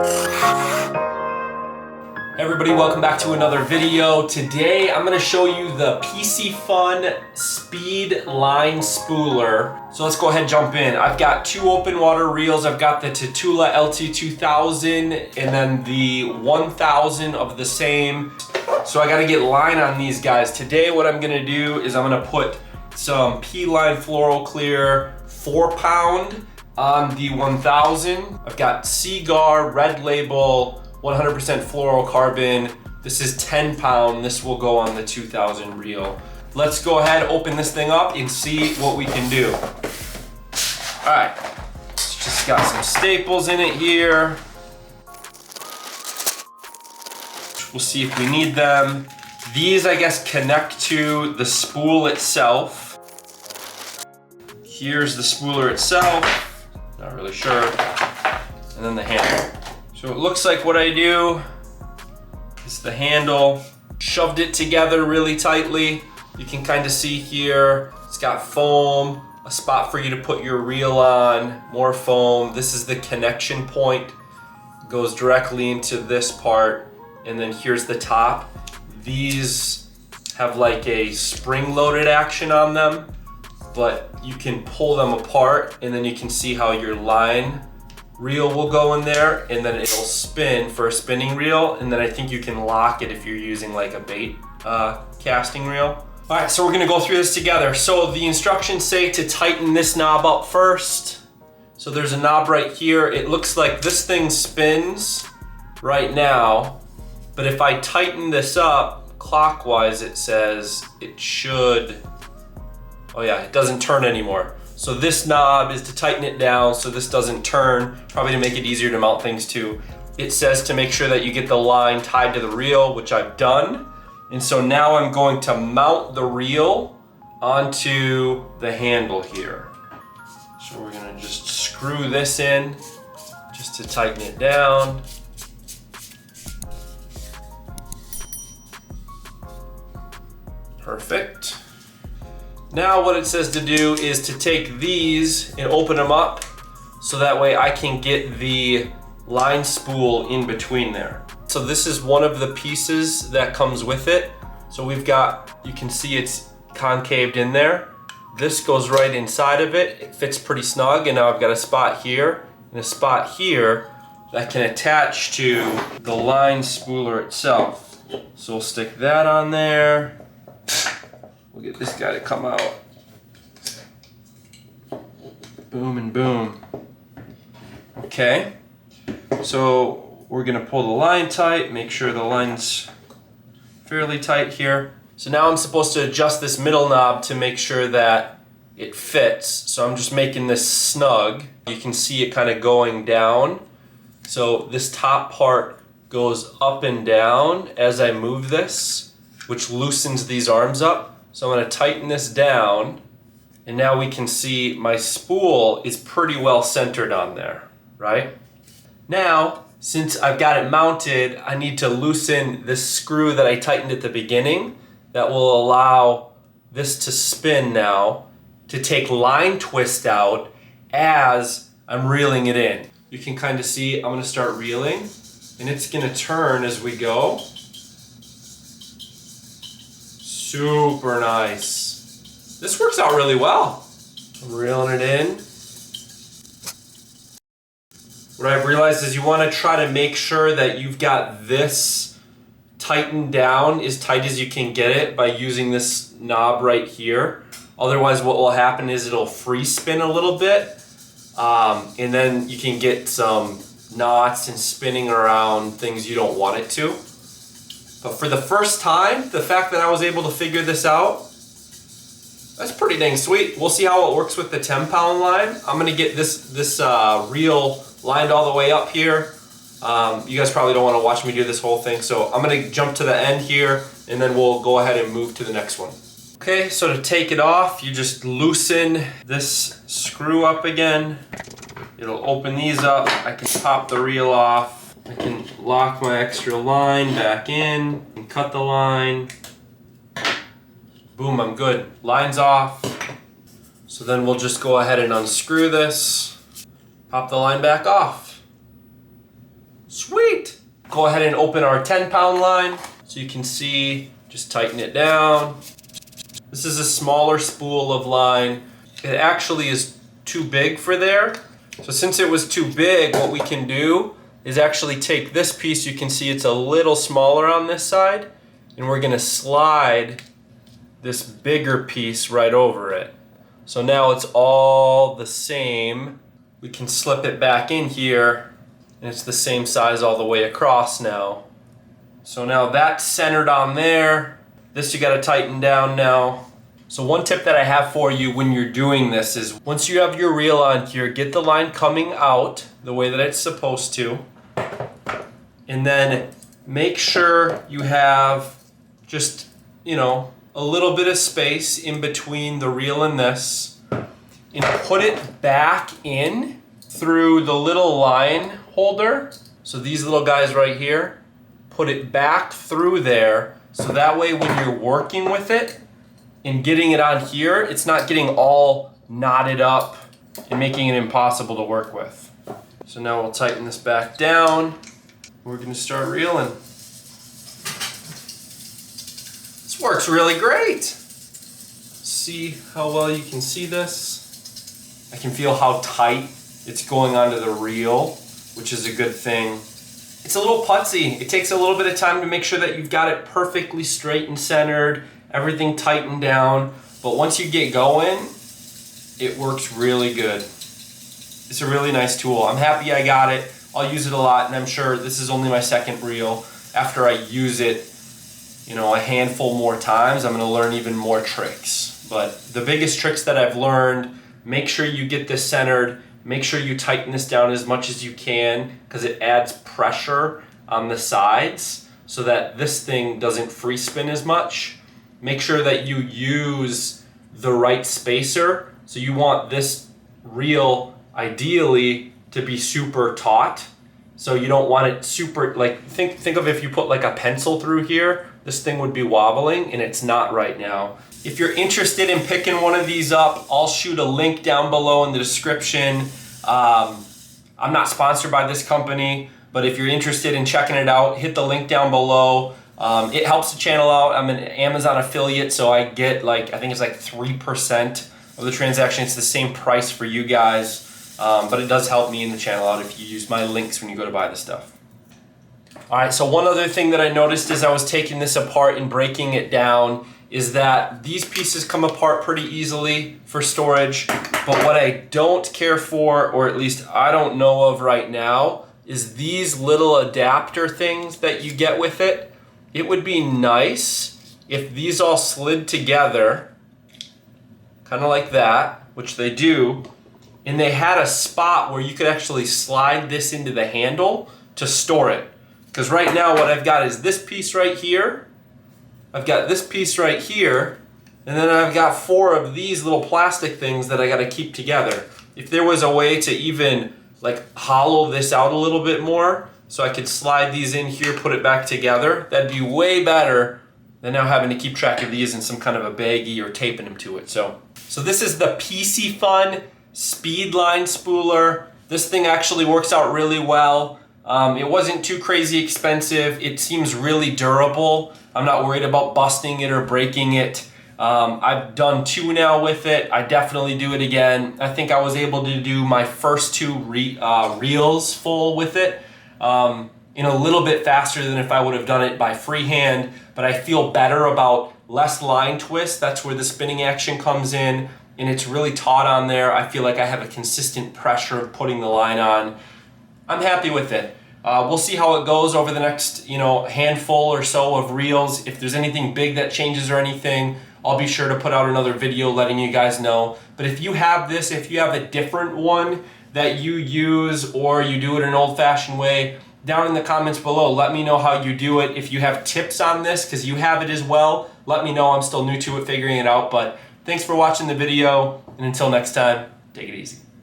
Hey everybody, welcome back to another video. Today I'm going to show you the Piscifun Line Spooler. So let's go ahead and jump in. I've got two open water reels. I've got the Tatula LT2000 and then the 1000 of the same. So I got to get line on these guys. Today what I'm going to do is I'm going to put some P-Line Floral Clear 4-pound on the 1000. I've got Cigar Red Label 100% fluorocarbon. This is 10-pound. This will go on the 2000 reel. Let's go ahead, open this thing up and see what we can do. All right, it's just got some staples in it here. We'll see if we need them. These, I guess, connect to the spool itself. Here's the spooler itself. Not really sure. And then the handle. So it looks like what I do is the handle, shoved it together really tightly. You can kind of see here, it's got foam, a spot for you to put your reel on, more foam. This is the connection point. It goes directly into this part, and then here's the top. These have like a spring-loaded action on them, but you can pull them apart, and then you can see how your line reel will go in there, and then it'll spin for a spinning reel, and then I think you can lock it if you're using like a bait casting reel. All right, so we're gonna go through this together. So the instructions say to tighten this knob up first. So there's a knob right here. It looks like this thing spins right now, but if I tighten this up clockwise, it says it should, oh yeah, it doesn't turn anymore. So this knob is to tighten it down so this doesn't turn, probably to make it easier to mount things to. It says to make sure that you get the line tied to the reel, which I've done. And so now I'm going to mount the reel onto the handle here. So we're gonna just screw this in just to tighten it down. Perfect. Now what it says to do is to take these and open them up so that way I can get the line spool in between there. So this is one of the pieces that comes with it. So we've got, you can see it's concaved in there. This goes right inside of it. It fits pretty snug, and now I've got a spot here and a spot here that can attach to the line spooler itself. So we'll stick that on there. We'll get this guy to come out. Boom and boom. Okay, so we're gonna pull the line tight, make sure the line's fairly tight here. So now I'm supposed to adjust this middle knob to make sure that it fits. So I'm just making this snug. You can see it kind of going down. So this top part goes up and down as I move this, which loosens these arms up. So I'm gonna tighten this down, and now we can see my spool is pretty well centered on there, right? Now, since I've got it mounted, I need to loosen this screw that I tightened at the beginning that will allow this to spin now to take line twist out as I'm reeling it in. You can kind of see I'm gonna start reeling, and it's gonna turn as we go. Super nice. This works out really well. I'm reeling it in. What I've realized is you want to try to make sure that you've got this tightened down as tight as you can get it by using this knob right here. Otherwise what will happen is it'll free spin a little bit, and then you can get some knots and spinning around things you don't want it to. But for the first time, the fact that I was able to figure this out, that's pretty dang sweet. We'll see how it works with the 10-pound line. I'm gonna get this reel lined all the way up here. You guys probably don't wanna watch me do this whole thing, so I'm gonna jump to the end here, and then we'll go ahead and move to the next one. Okay, so to take it off, you just loosen this screw up again. It'll open these up. I can pop the reel off. I can lock my extra line back in and cut the line. Boom, I'm good. Line's off. So then we'll just go ahead and unscrew this, pop the line back off. Sweet. Go ahead and open our 10-pound line so you can see, just tighten it down. This is a smaller spool of line. It actually is too big for there. So since it was too big, what we can do is actually take this piece, you can see it's a little smaller on this side, and we're gonna slide this bigger piece right over it. So now it's all the same. We can slip it back in here, and it's the same size all the way across now. So now that's centered on there. This you gotta tighten down now. So one tip that I have for you when you're doing this is once you have your reel on here, get the line coming out the way that it's supposed to. And then make sure you have just, you know, a little bit of space in between the reel and this. And put it back in through the little line holder. So these little guys right here, put it back through there. So that way when you're working with it and getting it on here, it's not getting all knotted up and making it impossible to work with. So now we'll tighten this back down. We're gonna start reeling. This works really great. See how well you can see this? I can feel how tight it's going onto the reel, which is a good thing. It's a little putsy. It takes a little bit of time to make sure that you've got it perfectly straight and centered, everything tightened down. But once you get going, it works really good. It's a really nice tool. I'm happy I got it. I'll use it a lot, and I'm sure this is only my second reel. After I use it, you know, a handful more times, I'm gonna learn even more tricks. But the biggest tricks that I've learned, make sure you get this centered, make sure you tighten this down as much as you can, because it adds pressure on the sides so that this thing doesn't free spin as much. Make sure that you use the right spacer. So you want this reel ideally to be super taut. So you don't want it super, like, think of if you put like a pencil through here, this thing would be wobbling, and it's not right now. If you're interested in picking one of these up, I'll shoot a link down below in the description. I'm not sponsored by this company, but if you're interested in checking it out, hit the link down below. It helps the channel out. I'm an Amazon affiliate, so I get like, I think it's like 3% of the transaction. It's the same price for you guys. But it does help me in the channel out if you use my links when you go to buy the stuff. All right, so one other thing that I noticed as I was taking this apart and breaking it down is that these pieces come apart pretty easily for storage. But what I don't care for, or at least I don't know of right now, is these little adapter things that you get with it. It would be nice if these all slid together, kind of like that, which they do, and they had a spot where you could actually slide this into the handle to store it. Because right now what I've got is this piece right here, I've got this piece right here, and then I've got 4 of these little plastic things that I gotta keep together. If there was a way to even like hollow this out a little bit more, so I could slide these in here, put it back together, that'd be way better than now having to keep track of these in some kind of a baggie or taping them to it. So this is the Piscifun Line Spooler. This thing actually works out really well. It wasn't too crazy expensive. It seems really durable. I'm not worried about busting it or breaking it. I've done 2 now with it. I definitely do it again. I think I was able to do my first 2 reels full with it in a little bit faster than if I would have done it by freehand, but I feel better about less line twist. That's where the spinning action comes in, and it's really taut on there. I feel like I have a consistent pressure of putting the line on. I'm happy with it. We'll see how it goes over the next, handful or so of reels. If there's anything big that changes or anything, I'll be sure to put out another video letting you guys know. But if you have this, if you have a different one that you use or you do it an old-fashioned way, down in the comments below, let me know how you do it. If you have tips on this, because you have it as well, let me know. I'm still new to it, figuring it out. But thanks for watching the video, and until next time, take it easy.